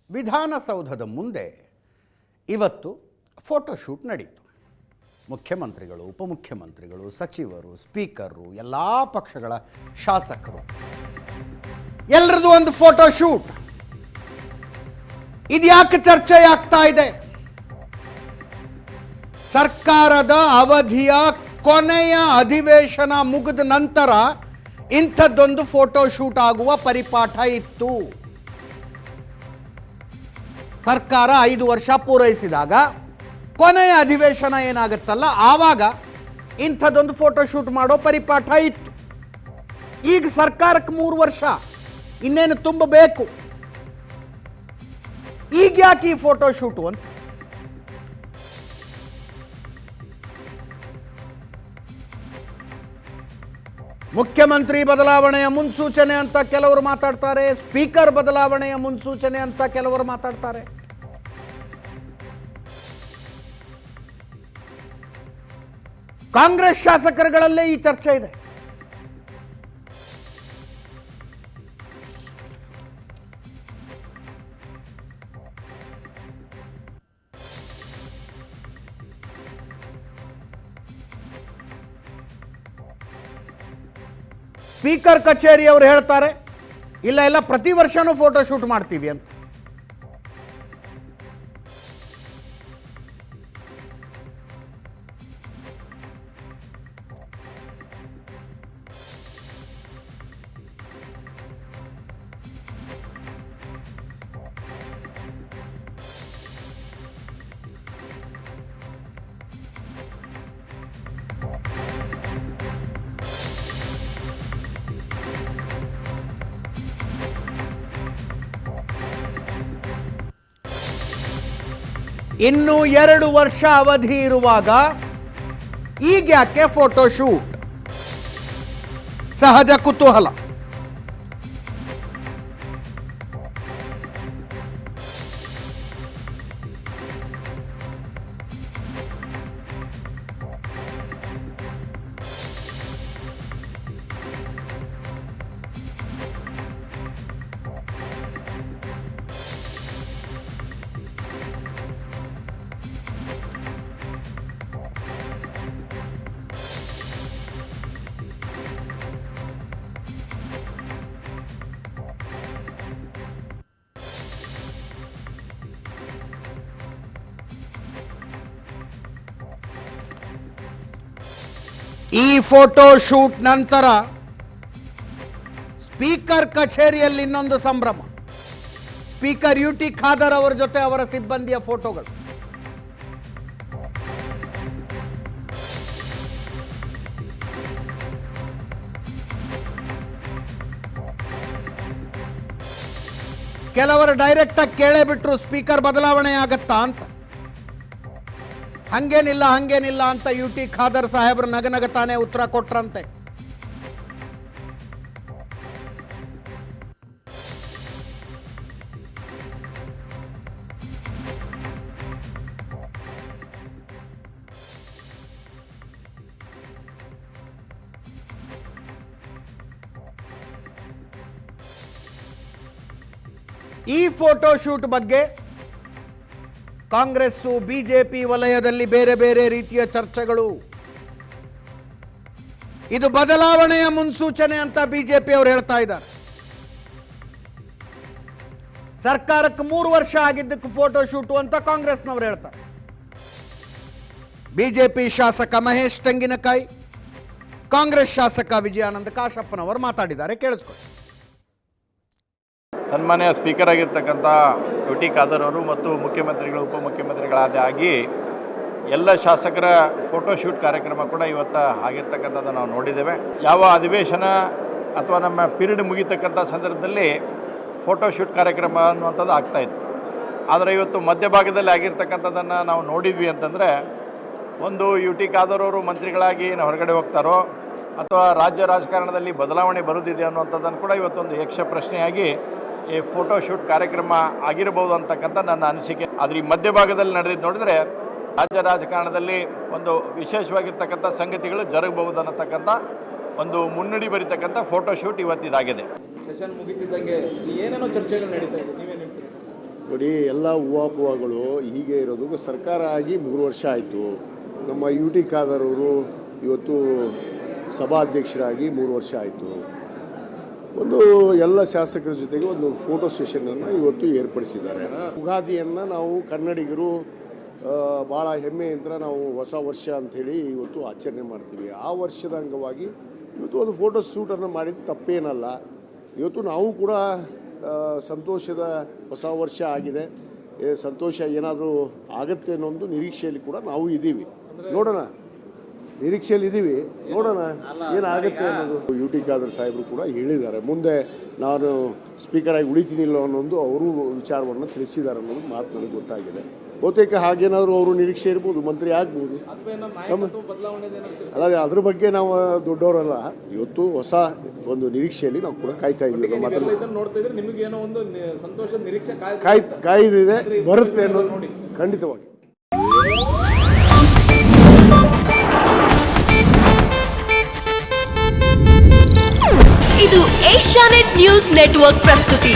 ವಿಧಾನಸೌಧದ ಮುಂದೆ ಇವತ್ತು ಫೋಟೋಶೂಟ್ ನಡೀತು. ಮುಖ್ಯಮಂತ್ರಿಗಳು, ಉಪಮುಖ್ಯಮಂತ್ರಿಗಳು, ಸಚಿವರು, ಸ್ಪೀಕರು, ಎಲ್ಲ ಪಕ್ಷಗಳ ಶಾಸಕರು ಎಲ್ಲರದ್ದು ಒಂದು ಫೋಟೋಶೂಟ್. ಇದ್ಯಾಕೆ ಚರ್ಚೆ ಆಗ್ತಾ ಇದೆ? ಸರ್ಕಾರದ ಅವಧಿಯ ಕೊನೆಯ ಅಧಿವೇಶನ ಮುಗಿದ ನಂತರ ಇಂಥದ್ದೊಂದು ಫೋಟೋಶೂಟ್ ಆಗುವ ಪರಿಪಾಠ ಇತ್ತು. ಸರ್ಕಾರ 5 ವರ್ಷ ಪೂರೈಸಿದಾಗ ಕೊನೆಯ ಅಧಿವೇಶನ ಏನಾಗುತ್ತಲ್ಲ, ಆವಾಗ ಇಂಥದ್ದೊಂದು ಫೋಟೋಶೂಟ್ ಮಾಡೋ ಪರಿಪಾಠ ಇತ್ತು. ಈಗ ಸರ್ಕಾರಕ್ಕೆ 3 ವರ್ಷ ಇನ್ನೇನು ತುಂಬಬೇಕು, ಈಗ ಯಾಕೆ ಈ ಫೋಟೋಶೂಟು ಅಂತ. ಮುಖ್ಯಮಂತ್ರಿ ಬದಲಾವಣೆಯ ಮುನ್ಸೂಚನೆ ಅಂತ ಕೆಲವರು ಮಾತಾಡ್ತಾರೆ, ಸ್ಪೀಕರ್ ಬದಲಾವಣೆಯ ಮುನ್ಸೂಚನೆ ಅಂತ ಕೆಲವರು ಮಾತಾಡ್ತಾರೆ. ಕಾಂಗ್ರೆಸ್ ಶಾಸಕರುಗಳಲ್ಲೇ ಈ ಚರ್ಚೆ ಇದೆ. ಸ್ಪೀಕರ್ ಕಚೇರಿಯವರು ಹೇಳ್ತಾರೆ, ಇಲ್ಲ ಪ್ರತಿ ವರ್ಷನೂ ಫೋಟೋಶೂಟ್ ಮಾಡ್ತೀವಿ ಅಂತ. ಇನ್ನು 2 ವರ್ಷ ಅವಧಿ ಇರುವಾಗ ಈಗ ಯಾಕೆ ಫೋಟೋಶೂಟ್? ಸಹಜ ಕುತೂಹಲ. ಈ ಫೋಟೋಶೂಟ್ ನಂತರ ಸ್ಪೀಕರ್ ಕಚೇರಿಯಲ್ಲಿ ಇನ್ನೊಂದು ಸಂಭ್ರಮ. ಸ್ಪೀಕರ್ UT ಖಾದರ್ ಅವರ ಜೊತೆ ಅವರ ಸಿಬ್ಬಂದಿಯ ಫೋಟೋಗಳು. ಕೆಲವರು ಡೈರೆಕ್ಟ್ ಆಗಿ ಕೇಳೇ ಬಿಟ್ರು, ಸ್ಪೀಕರ್ ಬದಲಾವಣೆ ಆಗತ್ತಾ ಅಂತ. ಹಂಗೇನಿಲ್ಲ ಅಂತ UT ಖಾದರ್ ಸಾಹೇಬ್ರು ನಗನಗತಾನೆ ಉತ್ತರ ಕೊಟ್ರಂತೆ. ಈ ಫೋಟೋಶೂಟ್ ಬಗ್ಗೆ ಕಾಂಗ್ರೆಸ್ಸು, ಬಿಜೆಪಿ ವಲಯದಲ್ಲಿ ಬೇರೆ ಬೇರೆ ರೀತಿಯ ಚರ್ಚೆಗಳು. ಇದು ಬದಲಾವಣೆಯ ಮುನ್ಸೂಚನೆ ಅಂತ ಬಿಜೆಪಿ ಅವರು ಹೇಳ್ತಾ ಇದ್ದಾರೆ. ಸರ್ಕಾರಕ್ಕೆ 3 ವರ್ಷ ಆಗಿದ್ದಕ್ಕೆ ಫೋಟೋಶೂಟು ಅಂತ ಕಾಂಗ್ರೆಸ್ನವರು ಹೇಳ್ತಾರೆ. ಬಿಜೆಪಿ ಶಾಸಕ ಮಹೇಶ್ ತೆಂಗಿನಕಾಯಿ, ಕಾಂಗ್ರೆಸ್ ಶಾಸಕ ವಿಜಯಾನಂದ ಕಾಶಪ್ಪನವರು ಮಾತಾಡಿದ್ದಾರೆ, ಕೇಳಿಸ್ಕೊಳ್ಳಿ. ಸನ್ಮಾನ್ಯ ಸ್ಪೀಕರ್ ಆಗಿರ್ತಕ್ಕಂಥ UT ಖಾದರ್ ಅವರು ಮತ್ತು ಮುಖ್ಯಮಂತ್ರಿಗಳು, ಉಪಮುಖ್ಯಮಂತ್ರಿಗಳಾಗಿ ಎಲ್ಲ ಶಾಸಕರ ಫೋಟೋಶೂಟ್ ಕಾರ್ಯಕ್ರಮ ಕೂಡ ಇವತ್ತು ಆಗಿರ್ತಕ್ಕಂಥದ್ದು ನಾವು ನೋಡಿದ್ದೇವೆ. ಯಾವ ಅಧಿವೇಶನ ಅಥವಾ ನಮ್ಮ ಪೀರಿಯಡ್ ಮುಗಿತಕ್ಕಂಥ ಸಂದರ್ಭದಲ್ಲಿ ಫೋಟೋಶೂಟ್ ಕಾರ್ಯಕ್ರಮ ಅನ್ನುವಂಥದ್ದು ಆಗ್ತಾಯಿತ್ತು. ಆದರೆ ಇವತ್ತು ಮಧ್ಯಭಾಗದಲ್ಲಿ ಆಗಿರ್ತಕ್ಕಂಥದ್ದನ್ನು ನಾವು ನೋಡಿದ್ವಿ ಅಂತಂದರೆ, ಒಂದು UT ಖಾದರ್ ಅವರು ಮಂತ್ರಿಗಳಾಗಿ ಹೊರಗಡೆ ಹೋಗ್ತಾರೋ ಅಥವಾ ರಾಜ್ಯ ರಾಜಕಾರಣದಲ್ಲಿ ಬದಲಾವಣೆ ಬರುತ್ತಿದೆ ಅನ್ನುವಂಥದ್ದನ್ನು ಕೂಡ ಇವತ್ತೊಂದು ಯಕ್ಷ ಪ್ರಶ್ನೆಯಾಗಿ ಈ ಫೋಟೋಶೂಟ್ ಕಾರ್ಯಕ್ರಮ ಆಗಿರಬಹುದು ಅಂತಕ್ಕಂಥ ನನ್ನ ಅನಿಸಿಕೆ. ಆದರೆ ಈ ಮಧ್ಯಭಾಗದಲ್ಲಿ ನಡೆದಿದ್ದು ನೋಡಿದರೆ ರಾಜ್ಯ ರಾಜಕಾರಣದಲ್ಲಿ ಒಂದು ವಿಶೇಷವಾಗಿರ್ತಕ್ಕಂಥ ಸಂಗತಿಗಳು ಜರಗಬಹುದು ಅನ್ನತಕ್ಕಂಥ ಒಂದು ಮುನ್ನುಡಿ ಬರೀತಕ್ಕಂಥ ಫೋಟೋಶೂಟ್ ಇವತ್ತಿದಾಗಿದೆ. ಸೆಷನ್ ಮುಗಿತಿದ್ದಂಗೆ ಏನೇನೋ ಚರ್ಚೆಗಳು ನಡೀತಾ ಇದೆ, ನೀವೇನು ಹೇಳ್ತೀರಿ? ನೋಡಿ, ಎಲ್ಲ ಊಹಾಪೋಹಗಳು ಹೀಗೆ ಇರೋದು. ಸರ್ಕಾರ ಆಗಿ 3 ವರ್ಷ ಆಯಿತು. ನಮ್ಮ ಯು ಟಿ ಖಾದರ್ ಅವರು ಇವತ್ತು ಸಭಾಧ್ಯಕ್ಷರಾಗಿ 3 ವರ್ಷ ಆಯಿತು. ಒಂದು ಎಲ್ಲ ಶಾಸಕರ ಜೊತೆಗೆ ಒಂದು ಫೋಟೋ ಸೆಷನನ್ನು ಇವತ್ತು ಏರ್ಪಡಿಸಿದ್ದಾರೆ. ಯುಗಾದಿಯನ್ನು ನಾವು ಕನ್ನಡಿಗರು ಭಾಳ ಹೆಮ್ಮೆಯಿಂದ ನಾವು ಹೊಸ ವರ್ಷ ಅಂಥೇಳಿ ಇವತ್ತು ಆಚರಣೆ ಮಾಡ್ತೀವಿ. ಆ ವರ್ಷದ ಅಂಗವಾಗಿ ಇವತ್ತು ಒಂದು ಫೋಟೋ ಶೂಟನ್ನು ಮಾಡಿದ್ದು ತಪ್ಪೇನಲ್ಲ. ಇವತ್ತು ನಾವು ಕೂಡ ಸಂತೋಷದ ಹೊಸ ವರ್ಷ ಆಗಿದೆ, ಸಂತೋಷ ಏನಾದರೂ ಆಗುತ್ತೆ ಅನ್ನೋ ಒಂದು ನಿರೀಕ್ಷೆಯಲ್ಲಿ ಕೂಡ ನಾವು ಇದ್ದೀವಿ. ನೋಡೋಣ, ನಿರೀಕ್ಷೆಯಲ್ಲಿ ಇದ್ದೀವಿ, ನೋಡೋಣ ಏನಾಗುತ್ತೆ ಅನ್ನೋದು. ಯು ಟಿ ಖಾದರ್ ಸಾಹೇಬರು ಕೂಡ ಹೇಳಿದ್ದಾರೆ, ಮುಂದೆ ನಾನು ಸ್ಪೀಕರ್ ಆಗಿ ಉಳಿತೀನಿಲ್ಲ ಅನ್ನೋದು ಅವರು ವಿಚಾರವನ್ನು ತಿಳಿಸಿದ್ದಾರೆ ಅನ್ನೋದು ಮಾತು ನನಗೆ ಗೊತ್ತಾಗಿದೆ. ಬಹುತೇಕ ಹಾಗೇನಾದರೂ ಅವರು ನಿರೀಕ್ಷೆ ಇರ್ಬೋದು, ಮಂತ್ರಿ ಆಗ್ಬೋದು. ಅಲ್ಲ, ಅದ್ರ ಬಗ್ಗೆ ನಾವು ದೊಡ್ಡವರಲ್ಲ. ಇವತ್ತು ಹೊಸ ಒಂದು ನಿರೀಕ್ಷೆಯಲ್ಲಿ ನಾವು ಕೂಡ ಕಾಯ್ತಾ ಇದ್ದೀವಿ. ಕಾಯ್ದಿದೆ, ಬರುತ್ತೆ ಅನ್ನೋದು ಖಂಡಿತವಾಗಿ. ಇದು ಏಷ್ಯಾನೆಟ್ ನ್ಯೂಸ್ ನೆಟ್ವರ್ಕ್ ಪ್ರಸ್ತುತಿ.